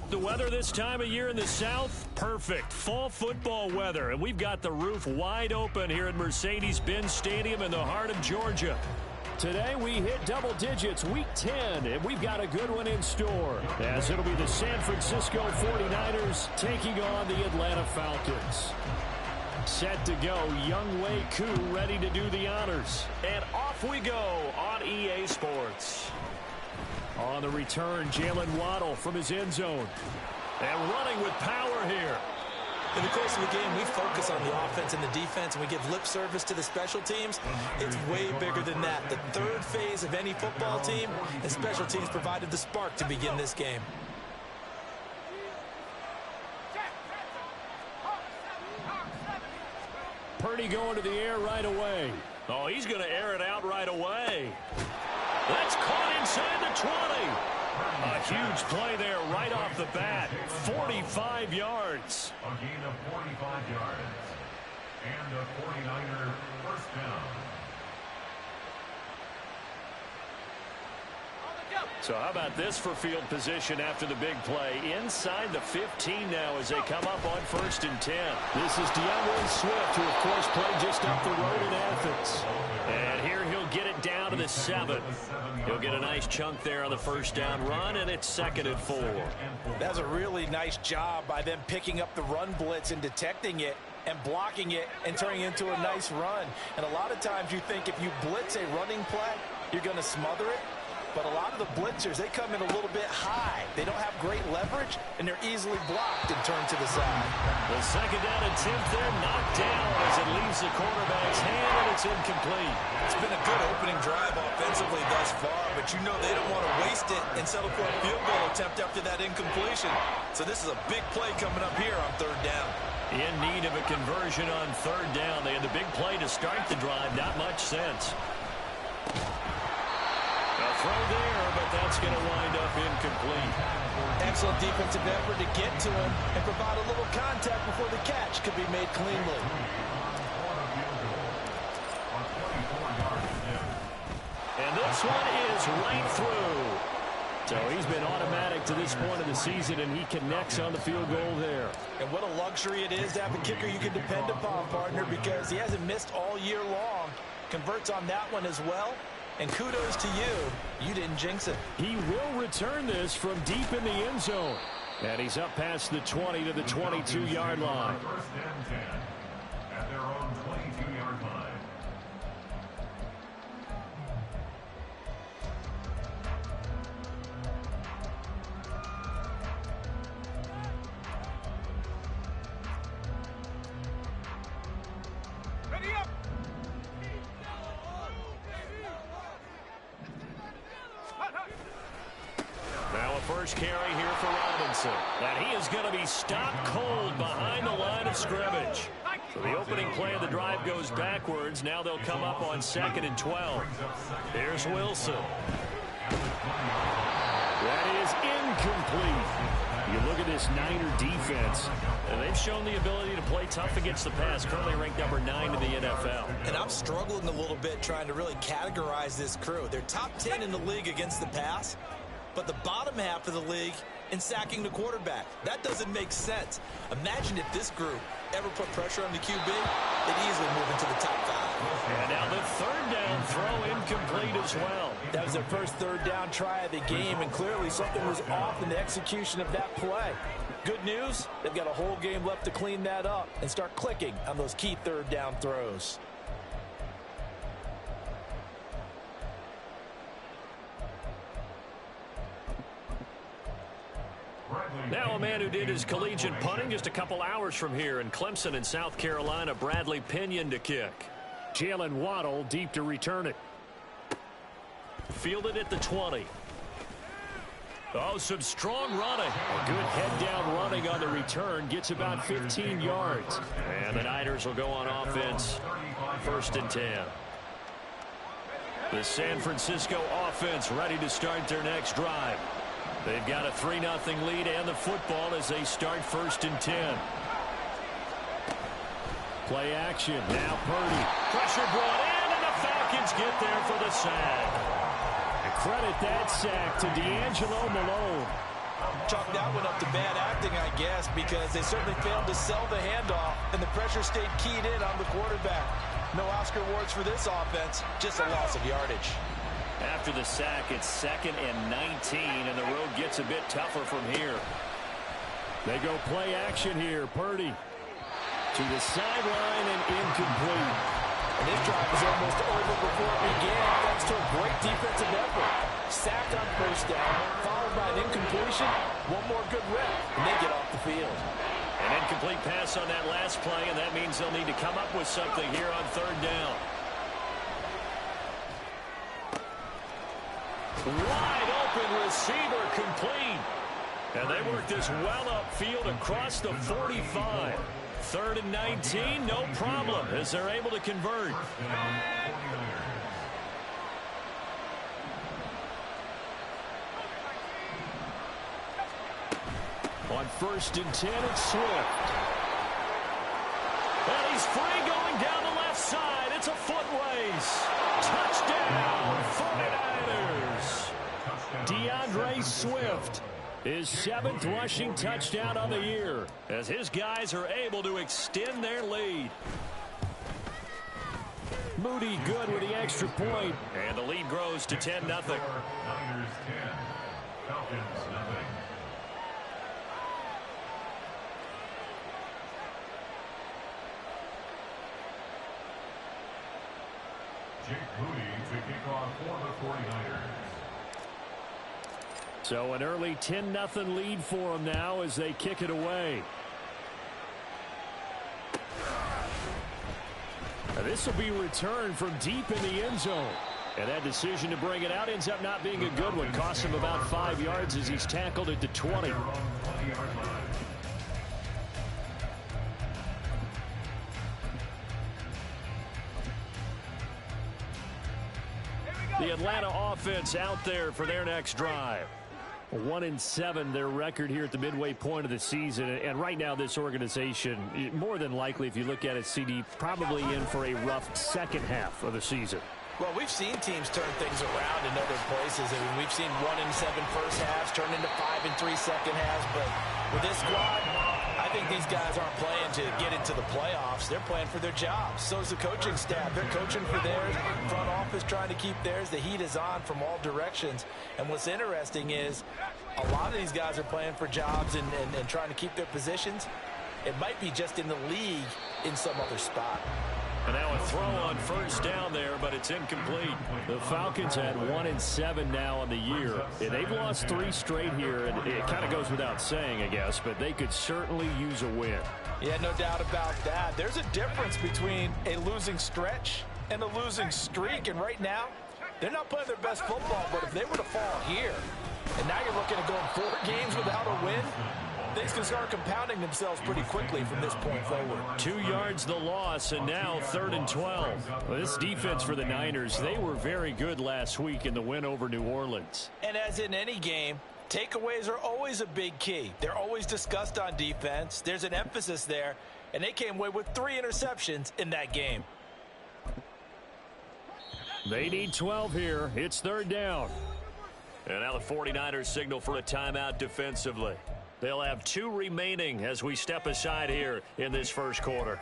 The weather this time of year in the South, perfect. Fall football weather, and we've got the roof wide open here at Mercedes-Benz Stadium in the heart of Georgia. Today we hit double digits, week 10, and we've got a good one in store, as it'll be the San Francisco 49ers taking on the Atlanta Falcons. Set to go, Younghoe Koo ready to do the honors. And off we go on EA Sports. On the return, Jalen Waddle from his end zone. And running with power here. In the course of the game, we focus on the offense and the defense, and we give lip service to the special teams. It's way bigger than that. The third phase of any football team, and special teams provided the spark to begin this game. Purdy going to the air right away. Oh, he's going to air it out right away. That's caught inside the 20. A huge play there right off the bat. 45 yards. A gain of 45 yards. And a 49er first down. So how about this for field position after the big play? Inside the 15 now as they come up on 1st and 10. This is DeAndre Swift, who of course played just up the road in Athens. And here he'll get it down to the 7. He'll get a nice chunk there on the first down run, and it's 2nd and 4. That's a really nice job by them picking up the run blitz and detecting it and blocking it and turning it into a nice run. And a lot of times you think if you blitz a running play, you're going to smother it. But a lot of the blitzers, they come in a little bit high. They don't have great leverage, and they're easily blocked and turned to the side. The 2nd down attempt there knocked down as it leaves the quarterback's hand, and it's incomplete. It's been a good opening drive offensively thus far, but you know they don't want to waste it and settle for a field goal attempt after that incompletion. So this is a big play coming up here on 3rd down. In need of a conversion on 3rd down. They had the big play to start the drive. Not much sense. Throw there, but that's going to wind up incomplete. Excellent defensive effort to get to him and provide a little contact before the catch could be made cleanly. And this one is right through. So he's been automatic to this point of the season, and he connects on the field goal there. And what a luxury it is to have a kicker you can depend upon, partner, because he hasn't missed all year long. Converts on that one as well. And kudos to you. You didn't jinx it. He will return this from deep in the end zone. And he's up past the 20 to the 22-yard line. 1st and 10 at their own 22-yard line. First carry here for Robinson. And he is going to be stopped cold behind the line of scrimmage. So the opening play of the drive goes backwards. Now they'll come up on 2nd and 12. Here's Wilson. That is incomplete. You look at this Niner defense, and they've shown the ability to play tough against the pass. Currently ranked number 9 in the NFL. And I'm struggling a little bit trying to really categorize this crew. They're top 10 in the league against the pass, but the bottom half of the league in sacking the quarterback. That doesn't make sense. Imagine if this group ever put pressure on the QB, they'd easily move into the top 5. And now the 3rd down throw incomplete as well. That was their first 3rd down try of the game, and clearly something was off in the execution of that play. Good news, they've got a whole game left to clean that up and start clicking on those key 3rd down throws. Now a man who did his collegiate punting just a couple hours from here in Clemson in South Carolina, Bradley Pinion to kick. Jalen Waddle deep to return it. Fielded at the 20. Oh, some strong running. A good head-down running on the return. Gets about 15 yards. And the Niners will go on offense. 1st and 10. The San Francisco offense ready to start their next drive. They've got a 3-0 lead and the football as they start 1st and 10. Play action. Now Purdy. Pressure brought in, and the Falcons get there for the sack. And credit that sack to D'Angelo Malone. Chalk that one up to bad acting, I guess, because they certainly failed to sell the handoff, and the pressure stayed keyed in on the quarterback. No Oscar awards for this offense, just a loss of yardage. After the sack, it's 2nd and 19, and the road gets a bit tougher from here. They go play action here. Purdy to the sideline and incomplete. And this drive is almost over before it began, thanks to a great defensive effort. Sacked on first down, followed by an incompletion. One more good rep, and they get off the field. An incomplete pass on that last play, and that means they'll need to come up with something here on 3rd down. Wide open receiver complete. And they work this well upfield across the 45. 3rd and 19, no problem, as they're able to convert. On 1st and 10, it's Swift. And he's free going down the left side. It's a foot race. Touchdown, 49ers. DeAndre Swift, his 7th rushing touchdown on the year, as his guys are able to extend their lead. Moody good with the extra point. And the lead grows to 10-0. Niners 10, Falcons 0. Jake Moody to kick off for the 49ers. So an early 10-0 lead for them now as they kick it away. Now this will be returned from deep in the end zone. And that decision to bring it out ends up not being a good one. Costs him about 5 yards as he's tackled at the 20. The Atlanta offense out there for their next drive. 1-7 their record here at the midway point of the season, and right now this organization, more than likely if you look at it, CD, probably in for a rough second half of the season. Well, we've seen teams turn things around in other places. I mean, we've seen 1-7 first halves turn into 5-3 second halves, but with this squad, I think these guys aren't playing to get into the playoffs. They're playing for their jobs. So is the coaching staff. They're coaching for theirs. Front office trying to keep theirs. The heat is on from all directions. And what's interesting is a lot of these guys are playing for jobs and trying to keep their positions. It might be just in the league in some other spot. And now a throw on first down there, but it's incomplete. The Falcons had 1-7 now on the year. And they've lost 3 straight here, and it kind of goes without saying, I guess, but they could certainly use a win. Yeah, no doubt about that. There's a difference between a losing stretch and a losing streak, and right now, they're not playing their best football, but if they were to fall here, and now you're looking at going 4 games without a win, things can start compounding themselves pretty quickly from this point forward. 2 yards the loss, and now 3rd and 12. Well, this defense for the Niners, they were very good last week in the win over New Orleans. And as in any game, takeaways are always a big key. They're always discussed on defense. There's an emphasis there, and they came away with 3 interceptions in that game. They need 12 here. It's 3rd down. And now the 49ers signal for a timeout defensively. They'll have 2 remaining as we step aside here in this first quarter.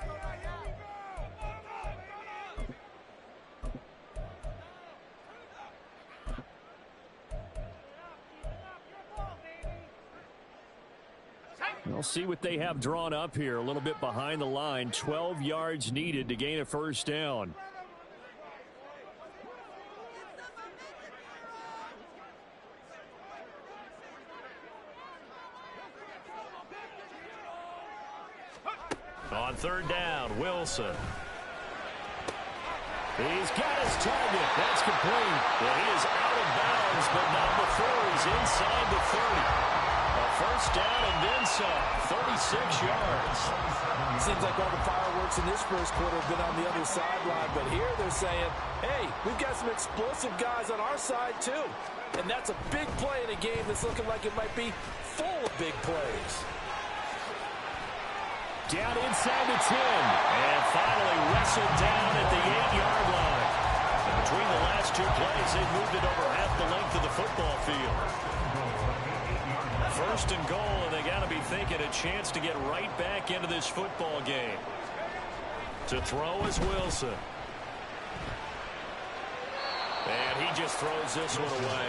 We'll see what they have drawn up here. A little bit behind the line. 12 yards needed to gain a first down. On 3rd down, Wilson. He's got his target. That's complete. Well, he is out of bounds, but not before he's inside the 30. A first down and then some. 36 yards. Seems like all the fireworks in this first quarter have been on the other sideline, but here they're saying, hey, we've got some explosive guys on our side too. And that's a big play in a game that's looking like it might be full of big plays. Down inside the 10. And finally wrestled down at the 8-yard line. And between the last 2 plays, they've moved it over half the length of the football field. First and goal, and they got to be thinking a chance to get right back into this football game. To throw is Wilson. And he just throws this one away.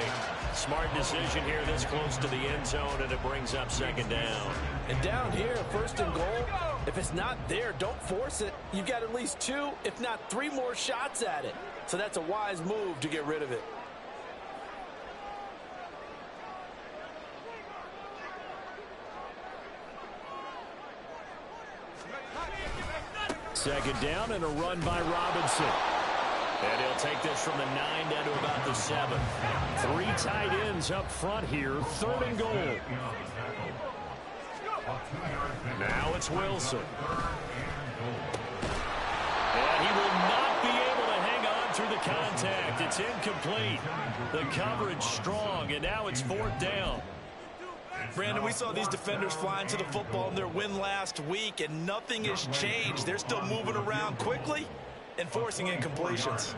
Smart decision here this close to the end zone, and it brings up second down. And down here, first and goal, if it's not there, don't force it. You've got at least 2, if not 3 more shots at it. So that's a wise move to get rid of it. Second down and a run by Robinson. And he'll take this from the 9 down to about the 7. 3 tight ends up front here. Third and goal. Now it's Wilson. And he will not be able to hang on through the contact. It's incomplete. The coverage strong, and now it's 4th down. Brandon, we saw these defenders flying to the football in their win last week, and nothing has changed. They're still moving around quickly and forcing incompletions.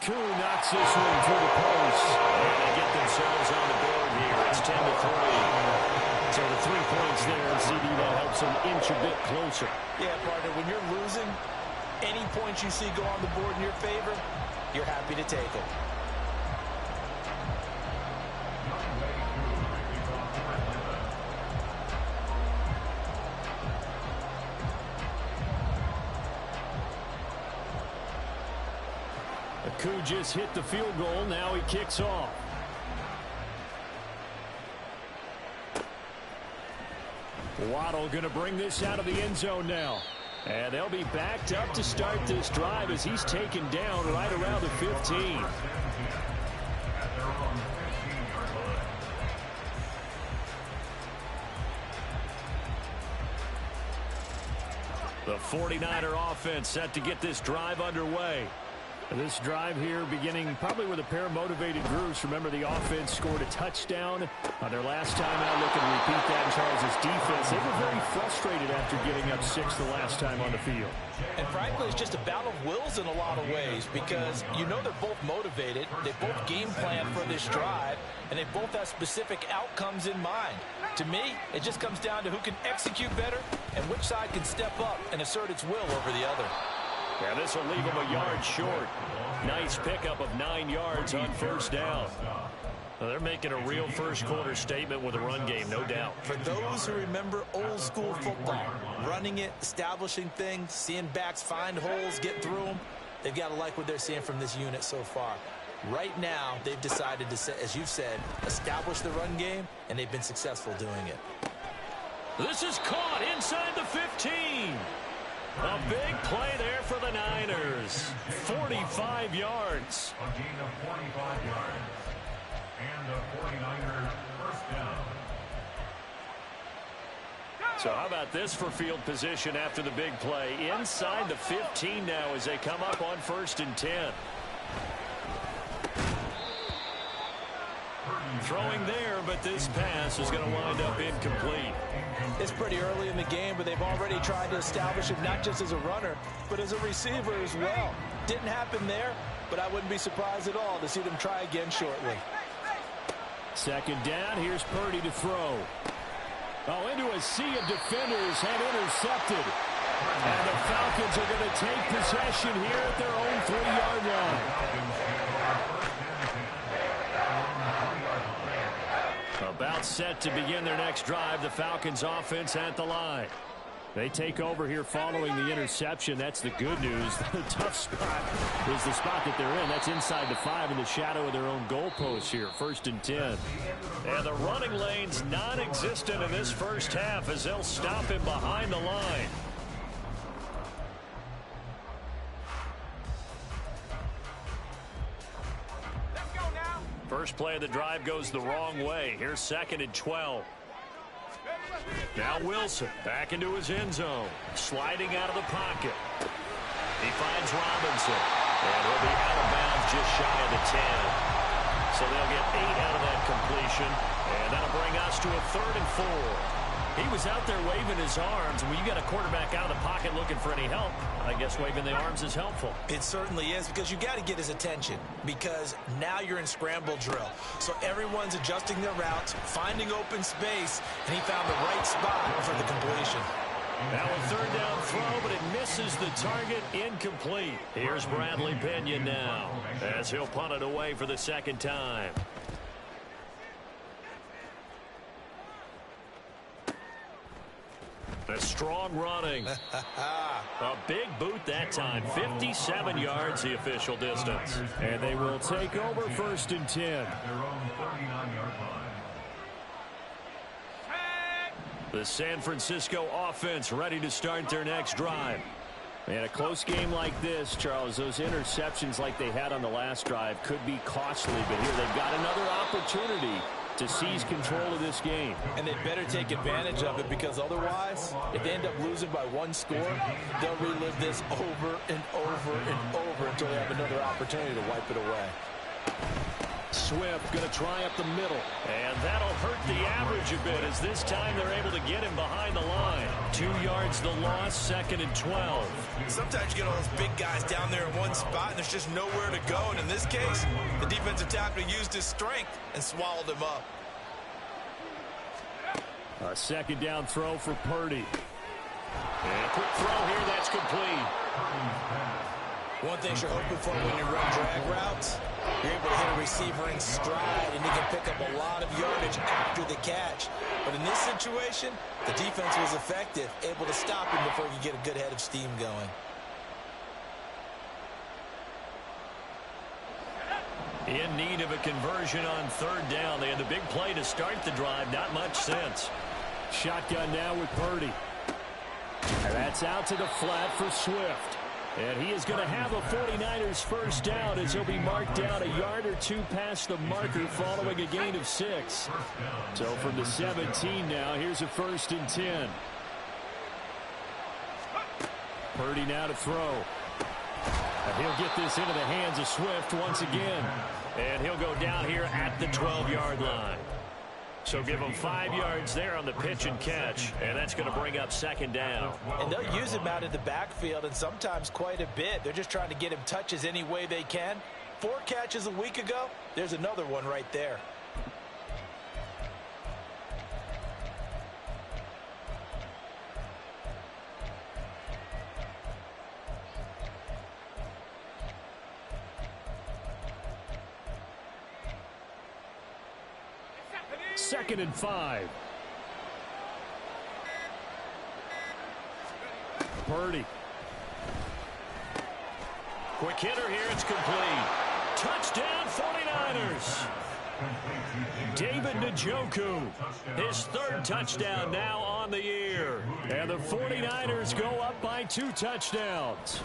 Koo knocks this one through the post. And they get themselves on the board here. It's 10-3. So the 3 points there, CD, that helps them inch a bit closer. Yeah, partner, when you're losing, any points you see go on the board in your favor, you're happy to take it. Koo just hit the field goal. Now he kicks off. Waddle going to bring this out of the end zone now. And they'll be backed up to start this drive as he's taken down right around the 15. The 49er offense set to get this drive underway. This drive here beginning probably with a pair of motivated groups. Remember, the offense scored a touchdown on their last time out. Looking to repeat that in Charles' defense. They were very frustrated after giving up 6 the last time on the field. And frankly, it's just a battle of wills in a lot of ways, because you know they're both motivated. They both game plan for this drive, and they both have specific outcomes in mind. To me, it just comes down to who can execute better and which side can step up and assert its will over the other. Yeah, this will leave him a yard short. Nice pickup of 9 yards on first down. Well, they're making a real first-quarter statement with a run game, no doubt. For those who remember old-school football, running it, establishing things, seeing backs find holes, get through them, they've got to like what they're seeing from this unit so far. Right now, they've decided to, as you've said, establish the run game, and they've been successful doing it. This is caught inside the 15. A big play there for the Niners. 45 yards. A gain of 45 yards. And the 49ers first down. So how about this for field position after the big play? Inside the 15 now as they come up on 1st and 10. Throwing there, but this pass is going to wind up incomplete. It's pretty early in the game, but they've already tried to establish him not just as a runner, but as a receiver as well. Didn't happen there, but I wouldn't be surprised at all to see them try again shortly. Second down, here's Purdy to throw. Oh, into a sea of defenders and intercepted. And the Falcons are going to take possession here at their own 3-yard line. About set to begin their next drive. The Falcons offense at the line. They take over here following the interception. That's the good news. The tough spot is the spot that they're in. That's inside the 5 in the shadow of their own goalpost here. 1st and 10. And the running lane's non-existent in this first half as they'll stop him behind the line. First play of the drive goes the wrong way. Here's 2nd and 12. Now Wilson back into his end zone. Sliding out of the pocket. He finds Robinson. And he'll be out of bounds just shy of the 10. So they'll get 8 out of that completion. And that'll bring us to a 3rd and 4. He was out there waving his arms. When you got a quarterback out of the pocket looking for any help, I guess waving the arms is helpful. It certainly is, because you got to get his attention, because now you're in scramble drill. So everyone's adjusting their routes, finding open space, and he found the right spot for the completion. Now a third down throw, but it misses the target, incomplete. Here's Bradley Pinion now, as he'll punt it away for the second time. A strong running. A big boot that time. 57 yards the official distance. And they will take over 1st and 10. Their own 39-yard line. The San Francisco offense ready to start their next drive. And a close game like this, Charles, those interceptions like they had on the last drive could be costly. But here they've got another opportunity to seize control of this game. And they better take advantage of it, because otherwise, if they end up losing by 1 score, they'll relive this over and over and over until they have another opportunity to wipe it away. Swift going to try up the middle. And that'll hurt the average a bit, as this time they're able to get him behind the line. 2 yards the loss, 2nd and 12. Sometimes you get all those big guys down there in one spot, and there's just nowhere to go. And in this case, the defensive tackle used his strength and swallowed him up. A 2nd down throw for Purdy. And a quick throw here, that's complete. One thing you're hoping for when you run drag routes, you're able to hit a receiver in stride, and you can pick up a lot of yardage after the catch. But in this situation, the defense was effective, able to stop him before he could get a good head of steam going. In need of a conversion on 3rd down. They had the big play to start the drive. Not much sense. Shotgun now with Purdy. And that's out to the flat for Swift. And he is going to have a 49ers first down, as he'll be marked down a yard or 2 past the marker following a gain of 6. So from the 17 now, here's a 1st and 10. Purdy now to throw. And he'll get this into the hands of Swift once again. And he'll go down here at the 12-yard line. So give him 5 yards there on the pitch and catch, and that's going to bring up 2nd down. And they'll use him out in the backfield, and sometimes quite a bit. They're just trying to get him touches any way they can. 4 catches a week ago, there's another one right there. Second and 5. Purdy. Quick hitter here. It's complete. Touchdown 49ers. David Njoku. His 3rd touchdown now on the year. And the 49ers go up by 2 touchdowns.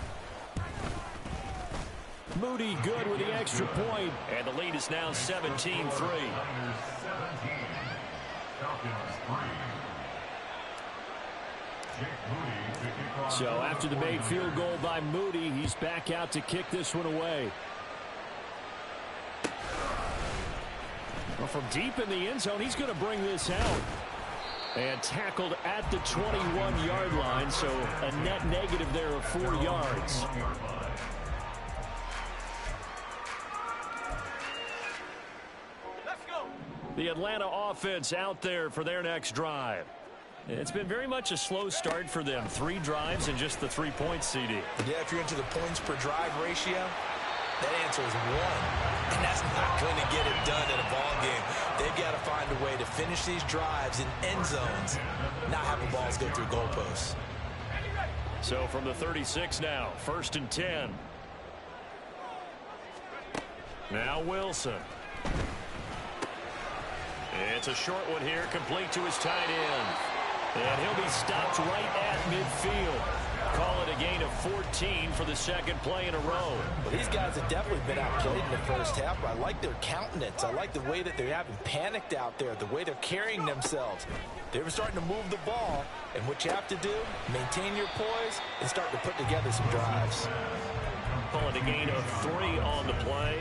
Moody good with the extra point. And the lead is now 17-3. So after the made field goal by Moody, he's back out to kick this one away. Well, from deep in the end zone, he's going to bring this out. And tackled at the 21-yard line, so a net negative there of 4 yards. The Atlanta offense out there for their next drive. It's been very much a slow start for them. 3 drives and just the 3 points, CD. Yeah, if you're into the points per drive ratio, that answer is 1. And that's not going to get it done in a ball game. They've got to find a way to finish these drives in end zones, not have the balls go through goalposts. So from the 36 now, 1st and 10. Now Wilson. It's a short one here, complete to his tight end. And he'll be stopped right at midfield. Call it a gain of 14 for the 2nd play in a row. Well, these guys have definitely been outplayed in the first half. I like their countenance. I like the way that they haven't panicked out there, the way they're carrying themselves. They're starting to move the ball, and what you have to do, maintain your poise and start to put together some drives. Call it a gain of 3 on the play.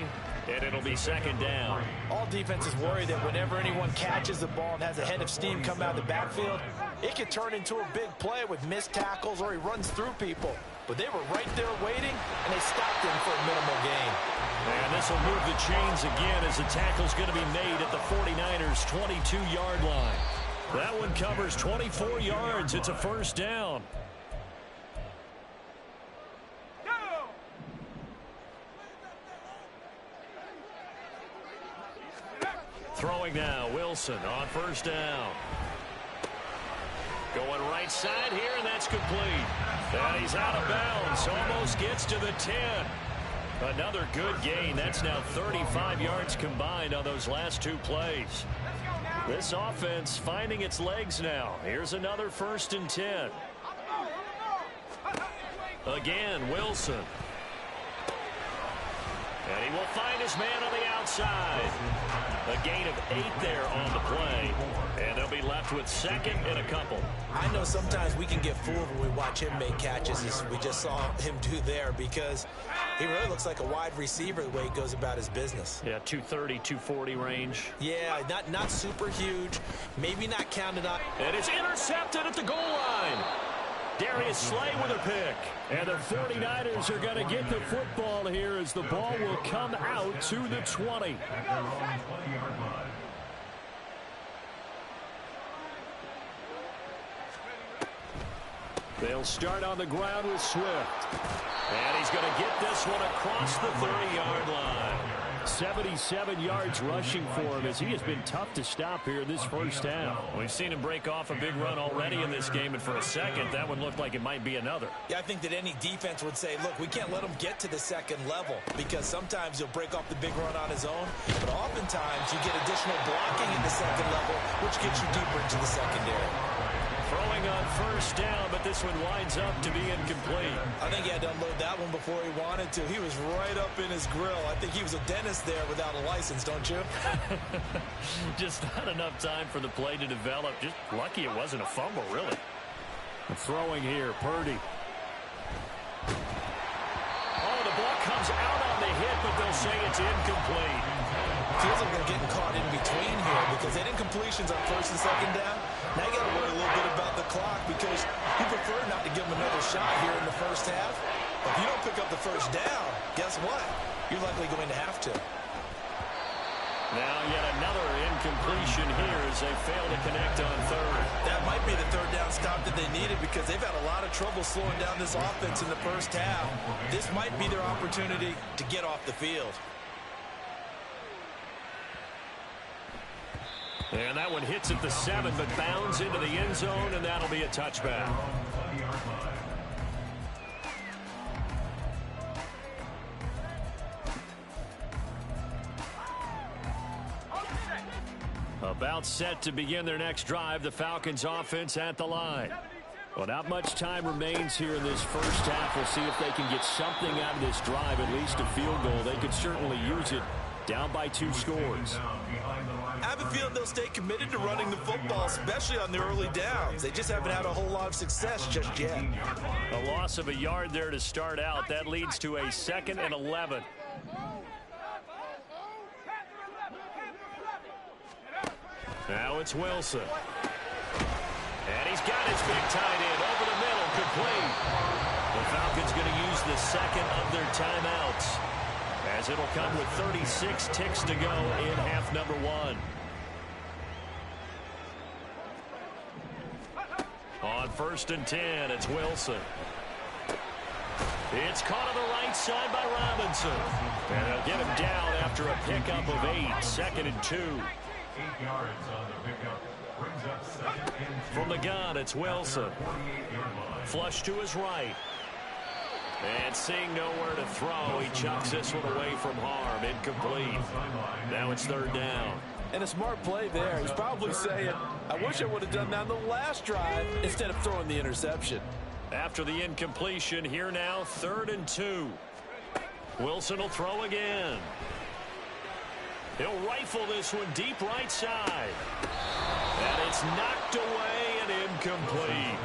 And it'll be second down. All defenses worry that whenever anyone catches the ball and has a head of steam come out of the backfield, it can turn into a big play with missed tackles or he runs through people. But they were right there waiting, and they stopped him for a minimal gain. And this will move the chains again as the tackle's going to be made at the 49ers' 22-yard line. That one covers 24 yards. It's a first down. Throwing now, Wilson on first down. Going right side here, and that's complete. And he's out of bounds, almost gets to the 10. Another good gain. That's now 35 yards combined on those last two plays. This offense finding its legs now. Here's another 1st and 10. Again, Wilson. And he will find his man on the outside. A gain of 8 there on the play. And they'll be left with second and a couple. I know sometimes we can get fooled when we watch him make catches, as we just saw him do there, because he really looks like a wide receiver the way he goes about his business. Yeah, 230, 240 range. Yeah, not super huge, maybe not counted on. And it's intercepted at the goal line. Darius Slay with a pick. And the 49ers are going to get the football here as the ball will come out to the 20. They'll start on the ground with Swift. And he's going to get this one across the 30-yard line. 77 yards rushing for him as he has been tough to stop here in this first half. We've seen him break off a big run already in this game, and for a second, that one looked like it might be another. Yeah, I think that any defense would say, look, we can't let him get to the second level, because sometimes he'll break off the big run on his own, but oftentimes you get additional blocking in the second level, which gets you deeper into the secondary. Throwing on first down, but this one winds up to be incomplete. I think he had to unload that one before he wanted to. He was right up in his grill. I think he was a dentist there without a license, don't you? Just not enough time for the play to develop. Just lucky it wasn't a fumble, really. Throwing here, Purdy. Oh, the ball comes out on the hit, but they'll say it's incomplete. Feels like they're getting caught in between here because they didn't completions on first and second down. Now you got to worry a little bit about the clock because you prefer not to give them another shot here in the first half. But if you don't pick up the first down, guess what? You're likely going to have to. Now yet another incompletion here as they fail to connect on third. That might be the third down stop that they needed because they've had a lot of trouble slowing down this offense in the first half. This might be their opportunity to get off the field. And that one hits at the 7, but bounds into the end zone, and that'll be a touchback. About set to begin their next drive, the Falcons offense at the line. Well, not much time remains here in this first half. We'll see if they can get something out of this drive, at least a field goal. They could certainly use it. Down by 2 scores. I have a feeling they'll stay committed to running the football, especially on the early downs. They just haven't had a whole lot of success just yet. A loss of a yard there to start out. That leads to a 2nd and 11. Now it's Wilson. And he's got his big tight end over the middle, complete. The Falcons going to use the second of their timeouts, as it'll come with 36 ticks to go in half number 1. On 1st and 10, it's Wilson. It's caught on the right side by Robinson. And they'll get him down after a pickup of 8, 2nd and 2. 8 yards on the pickup. Brings up 2nd and 2. From the gun, it's Wilson. Flush to his right. And seeing nowhere to throw, he chucks this one away from harm. Incomplete. Now it's 3rd down. And a smart play there. He's probably saying, I wish I would have done that on the last drive instead of throwing the interception. After the incompletion, here now, 3rd and 2. Wilson will throw again. He'll rifle this one deep right side. And it's knocked away and incomplete.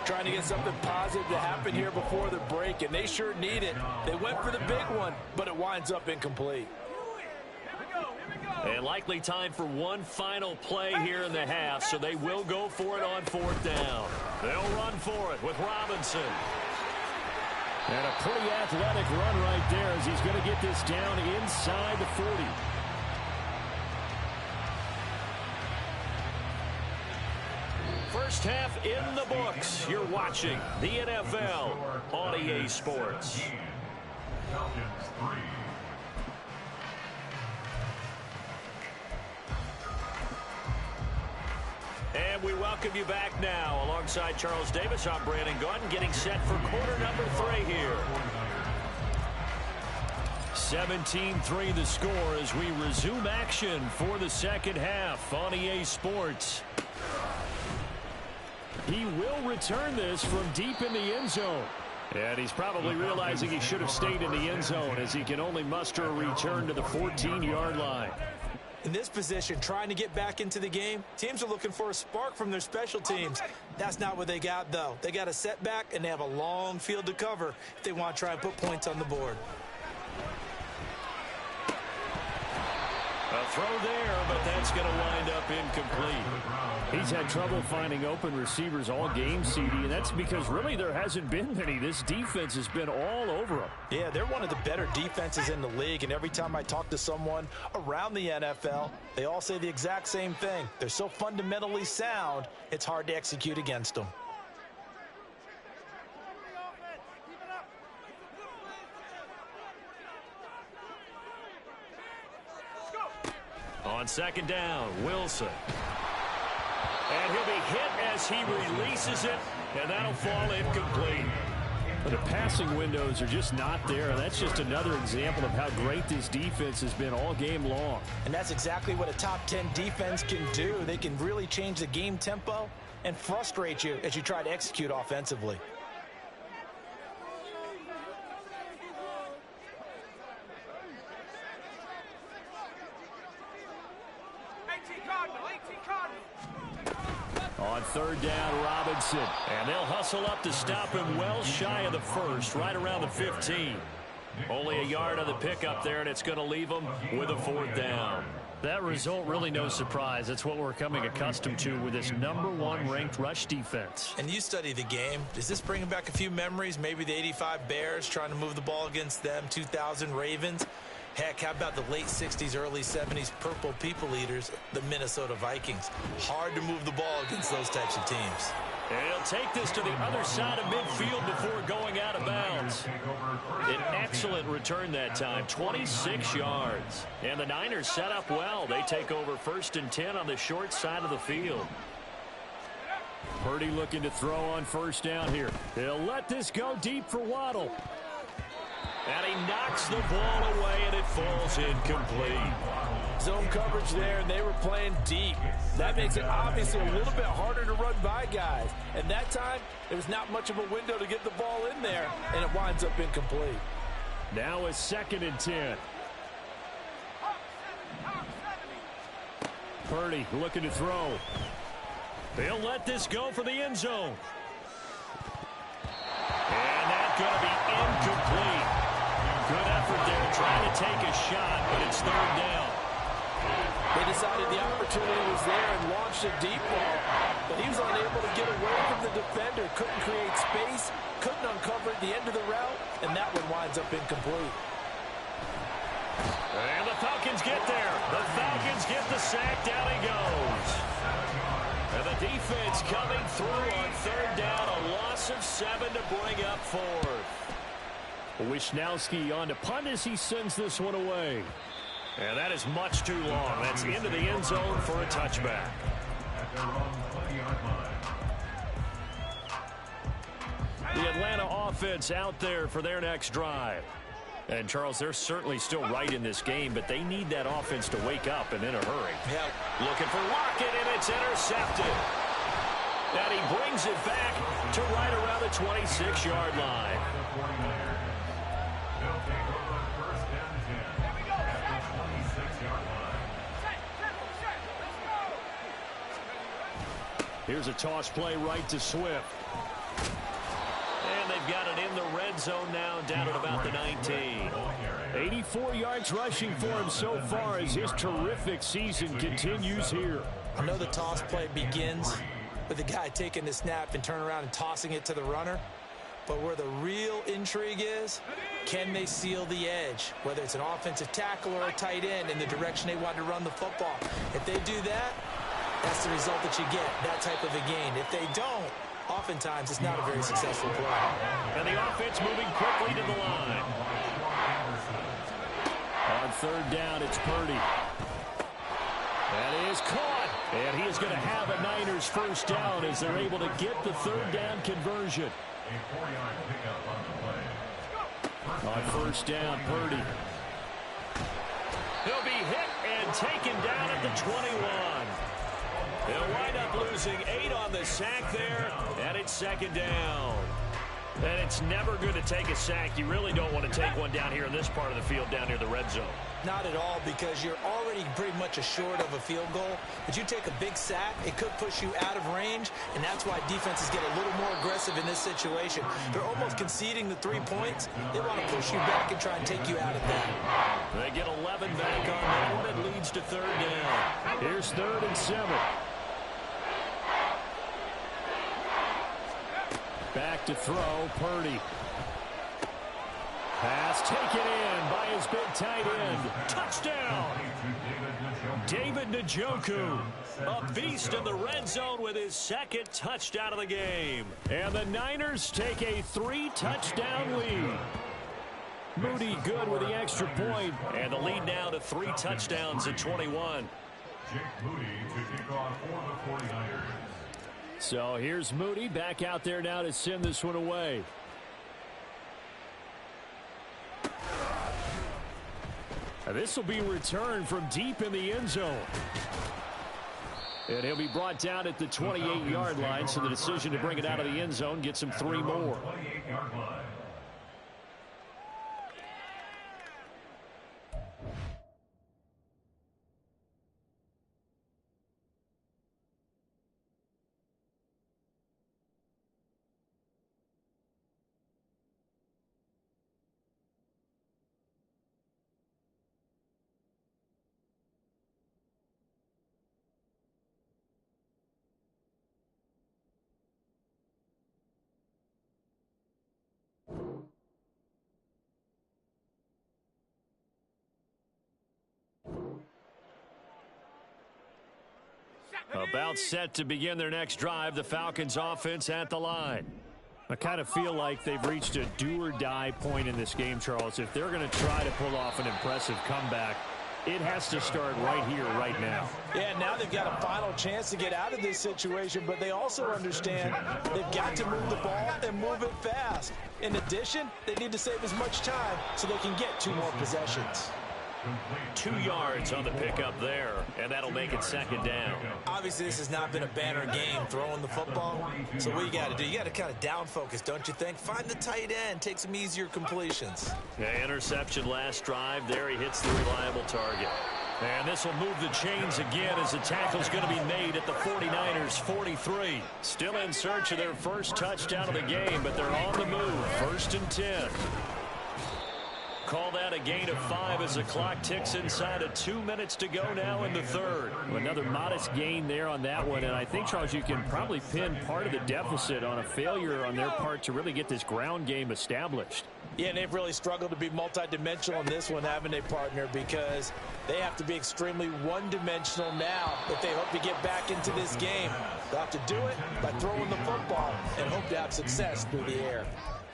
Trying to get something positive to happen here before the break, and they sure need it. They went for the big one, but it winds up incomplete. And likely time for one final play here in the half, so they will go for it on 4th down. They'll run for it with Robinson. And a pretty athletic run right there as he's going to get this down inside the 40. First half in the books. You're watching the NFL on EA Sports. Falcons 3. And we welcome you back now. Alongside Charles Davis, I'm Brandon Gaudin, getting set for quarter number 3 here. 17-3 the score as we resume action for the second half on EA Sports. He will return this from deep in the end zone. And he's probably realizing he should have stayed in the end zone as he can only muster a return to the 14-yard line. In this position, trying to get back into the game, teams are looking for a spark from their special teams. That's not what they got, though. They got a setback, and they have a long field to cover if they want to try and put points on the board. A throw there, but that's going to wind up incomplete. He's had trouble finding open receivers all game, CD, and that's because really there hasn't been many. This defense has been all over them. Yeah, they're one of the better defenses in the league, and every time I talk to someone around the NFL, they all say the exact same thing. They're so fundamentally sound, it's hard to execute against them. On 2nd down, Wilson. And he'll be hit as he releases it, and that'll fall incomplete. But the passing windows are just not there. That's just another example of how great this defense has been all game long. And that's exactly what a top 10 defense can do. They can really change the game tempo and frustrate you as you try to execute offensively. On 3rd down, Robinson. And they'll hustle up to stop him well shy of the 1st, right around the 15. Only a yard on the pickup there, and it's going to leave them with a 4th down. That result, really no surprise. That's what we're coming accustomed to with this #1 ranked rush defense. And you study the game. Does this bring back a few memories? Maybe the 85 Bears trying to move the ball against them, 2000 Ravens. Heck, how about the late 60s, early 70s Purple People Eaters, the Minnesota Vikings? Hard to move the ball against those types of teams. And he'll take this to the other side of midfield before going out of bounds. An excellent return that time, 26 yards. And the Niners set up well. They take over 1st and 10 on the short side of the field. Purdy looking to throw on 1st down here. He'll let this go deep for Waddle. And he knocks the ball away, and it falls incomplete. Zone coverage there, and they were playing deep. That makes it obviously a little bit harder to run by guys. And that time, there was not much of a window to get the ball in there, and it winds up incomplete. Now it's 2nd and 10. Purdy looking to throw. They'll let this go for the end zone. And that's going to be incomplete. Good effort there, trying to take a shot, but it's 3rd down. They decided the opportunity was there and launched a deep ball, but he was unable to get away from the defender, couldn't create space, couldn't uncover at the end of the route, and that one winds up incomplete. And the Falcons get there. The Falcons get the sack. Down he goes. And the defense coming through on 3rd down. A loss of 7 to bring up 4th. Wisnowski on to punt as he sends this one away. And that is much too long. That's into the end zone for a touchback. The Atlanta offense out there for their next drive. And, Charles, they're certainly still right in this game, but they need that offense to wake up and in a hurry. Yeah. Looking for Lockett, and it's intercepted. And he brings it back to right around the 26-yard line. Here's a toss play right to Swift. And they've got it in the red zone now, down at about the 19. 84 yards rushing for him so far as his terrific season continues here. I know the toss play begins with the guy taking the snap and turn around and tossing it to the runner. But where the real intrigue is, can they seal the edge? Whether it's an offensive tackle or a tight end in the direction they want to run the football. If they do that, that's the result that you get, that type of a gain. If they don't, oftentimes it's not a very successful play. And the offense moving quickly to the line. On third down, it's Purdy. That is caught. And he is going to have a Niners first down as they're able to get the third down conversion. A 4-yard pickup on the play. On first down, Purdy. He'll be hit and taken down at the 21. They'll wind up losing 8 on the sack there, and it's second down. And it's never good to take a sack. You really don't want to take one down here in this part of the field, down near the red zone. Not at all, because you're already pretty much assured of a field goal. But you take a big sack, it could push you out of range, and that's why defenses get a little more aggressive in this situation. They're almost conceding the 3 points. They want to push you back and try and take you out of that. They get 11 back on that one. It leads to third down. Here's 3rd and 7. Back to throw, Purdy. Pass taken in by his big tight end. Touchdown! David Njoku, a beast in the red zone with his 2nd touchdown of the game. And the Niners take a 3-touchdown lead. Moody good with the extra point, and the lead now to 3 touchdowns at 21. Jake Moody to kick off for the 49ers. So here's Moody back out there now to send this one away. This will be returned from deep in the end zone. And he'll be brought down at the 28-yard line, so the decision to bring it out of the end zone gets him 3 more. 28-yard line. About set to begin their next drive, the Falcons offense at the line. I kind of feel like they've reached a do-or-die point in this game, Charles. If they're going to try to pull off an impressive comeback, it has to start right here, right now. Yeah, now they've got a final chance to get out of this situation, but they also understand they've got to move the ball and move it fast. In addition, they need to save as much time so they can get 2 more possessions. 2 yards on the pickup there, and that'll make it second down. Obviously, this has not been a banner game throwing the football. So what you got to do, you got to kind of down focus, don't you think? Find the tight end, take some easier completions. Yeah, interception last drive. There he hits the reliable target. And this will move the chains again as the tackle's going to be made at the 49ers 43. Still in search of their first touchdown of the game, but they're on the move. 1st and 10. Call that a gain of 5 as the clock ticks inside of 2 minutes to go now in the 3rd. Another modest gain there on that one, and I think, Charles, you can probably pin part of the deficit on a failure on their part to really get this ground game established. Yeah, and they've really struggled to be multidimensional in this one, haven't they, partner? Because they have to be extremely one-dimensional now if they hope to get back into this game. They'll have to do it by throwing the football and hope to have success through the air.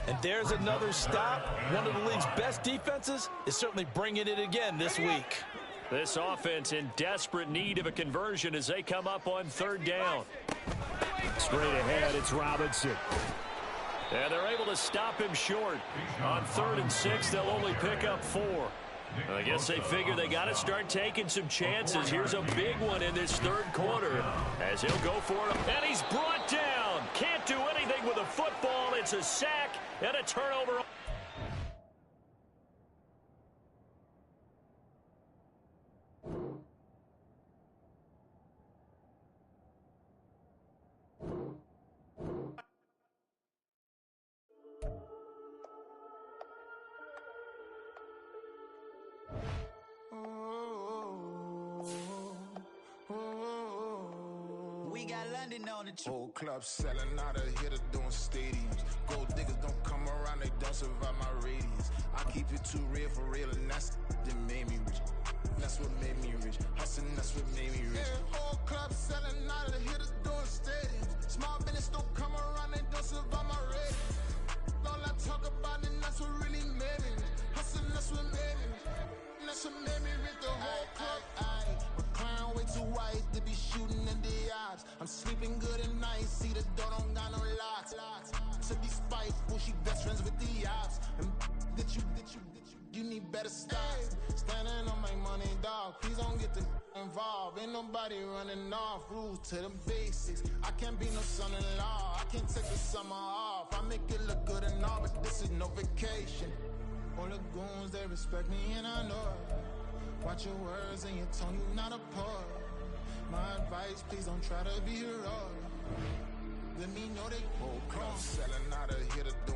And there's another stop. One of the league's best defenses is certainly bringing it again this week. This offense in desperate need of a conversion as they come up on 3rd down. Straight ahead, it's Robinson. And they're able to stop him short. On 3rd and 6, they'll only pick up 4. I guess they figure they got to start taking some chances. Here's a big one in this 3rd quarter as he'll go for it. And he's brought down. Can't do anything with a football. It's a sack and a turnover. we got London on the Whole club selling out of hitter doing stadiums. Gold diggers don't come around, they don't survive my radius. I keep it too real for real, and that's that made me rich. That's what made me rich. Hustling, that's what made me rich. Yeah, whole club selling out of hitters doing stadiums. Small business don't come around, they don't survive my radius. All I talk about it, that's what really made me rich. Hustling, that's what made me rich. That's what made me rich. The whole club. My crown way too white to be shooting in the odds. I'm sleeping good at night, see the door don't got no locks. To be spiteful, she best friends with the ops. And you need better stocks. Standing on my money, dog. Please don't get the involved. Ain't nobody running off. Rules to the basics. I can't be no son-in-law. I can't take the summer off. I make it look good and all, but this is no vacation. All the goons, they respect me and I know it. Watch your words and your tone, you not a poet. My advice, please don't try to be heroic. Let me know they whole club selling out of here to do